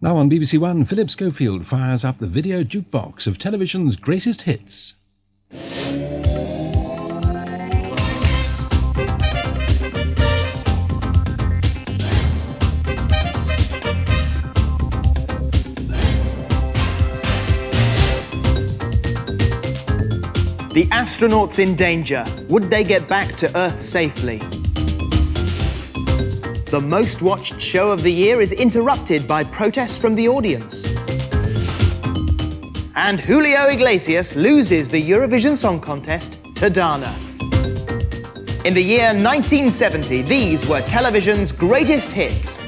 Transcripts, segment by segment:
Now on BBC1, Phillip Schofield fires up the video jukebox of television's greatest hits. The astronauts in danger. Would they get back to Earth safely? The most watched show of the year is interrupted by protests from the audience. And Julio Iglesias loses the Eurovision Song Contest to Dana. In the year 1970, these were television's greatest hits.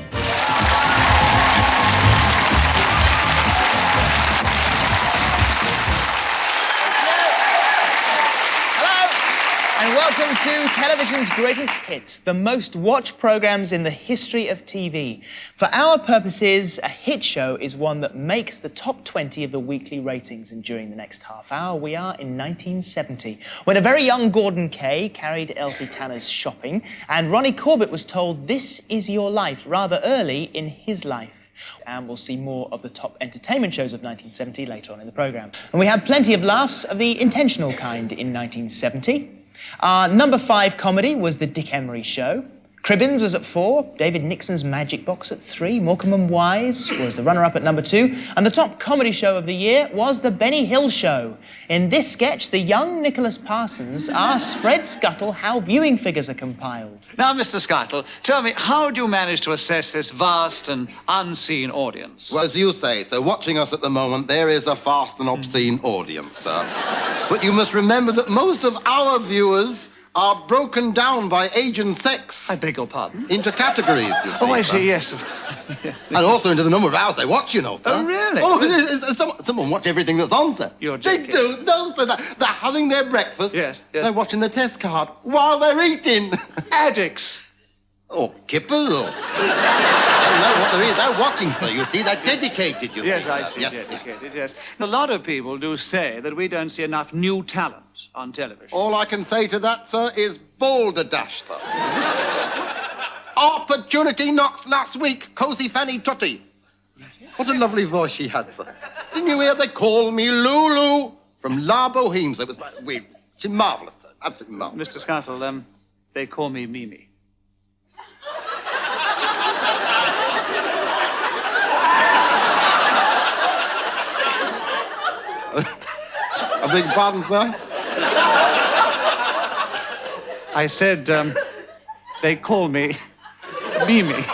Welcome to television's greatest hits, the most watched programmes in the history of TV. For our purposes, a hit show is one that makes the top 20 of the weekly ratings, and during the next half hour, we are in 1970, when a very young Gordon Kay carried Elsie Tanner's shopping, and Ronnie Corbett was told, "This is your life," rather early in his life. And we'll see more of the top entertainment shows of 1970 later on in the programme. And we had plenty of laughs of the intentional kind in 1970. Our number 5 comedy was The Dick Emery Show. Cribbins was at 4, David Nixon's Magic Box at 3, Morecambe and Wise was the runner-up at number 2, and the top comedy show of the year was The Benny Hill Show. In this sketch, the young Nicholas Parsons asks Fred Scuttle how viewing figures are compiled. Now, Mr. Scuttle, tell me, how do you manage to assess this vast and unseen audience? Well, as you say, sir, watching us at the moment, there is a vast and obscene audience, sir. But you must remember that most of our viewers are broken down by age and sex. I beg your pardon? Into categories, you see, Oh, I sir. see, yes. And also into the number of hours they watch, you know, sir. Oh, really? Oh, someone watch everything that's on, sir. You're joking. They do. No, sir. They're having their breakfast. Yes. They're watching the test card while they're eating. Addicts. Or kippers, or... I don't know what there is. They're watching, sir, you see. They're dedicated, you see. Yes, I see, Yes. dedicated, yes. A lot of people do say that we don't see enough new talent on television. All I can say to that, sir, is balderdash, sir. Opportunity knocked last week, Cosy Fanny Tutty. What a lovely voice she had, sir. Didn't you hear they call me Lulu from La Boheme? It was she's marvellous, sir. Absolutely marvellous. Mr. Scuttle, they call me Mimi. I beg your pardon, sir? I said, they call me Mimi.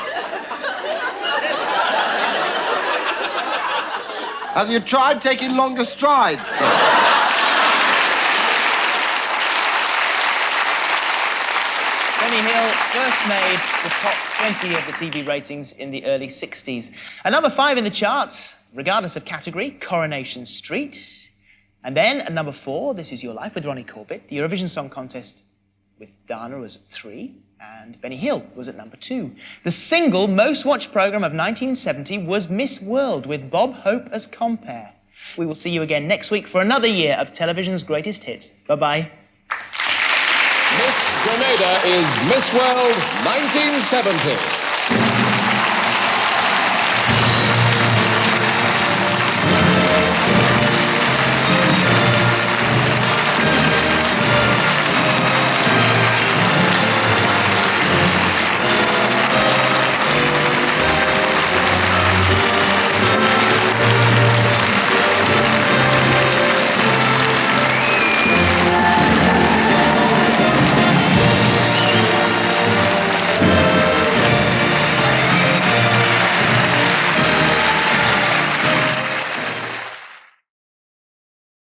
Have you tried taking longer strides, sir? Benny Hill first made the top 20 of the TV ratings in the early 60s. At number 5 in the charts, regardless of category, Coronation Street. And then at number 4, This Is Your Life with Ronnie Corbett. The Eurovision Song Contest with Dana was at 3, and Benny Hill was at number 2. The single most watched programme of 1970 was Miss World with Bob Hope as compere. We will see you again next week for another year of television's greatest hits. Bye-bye. Miss Grenada is Miss World 1970.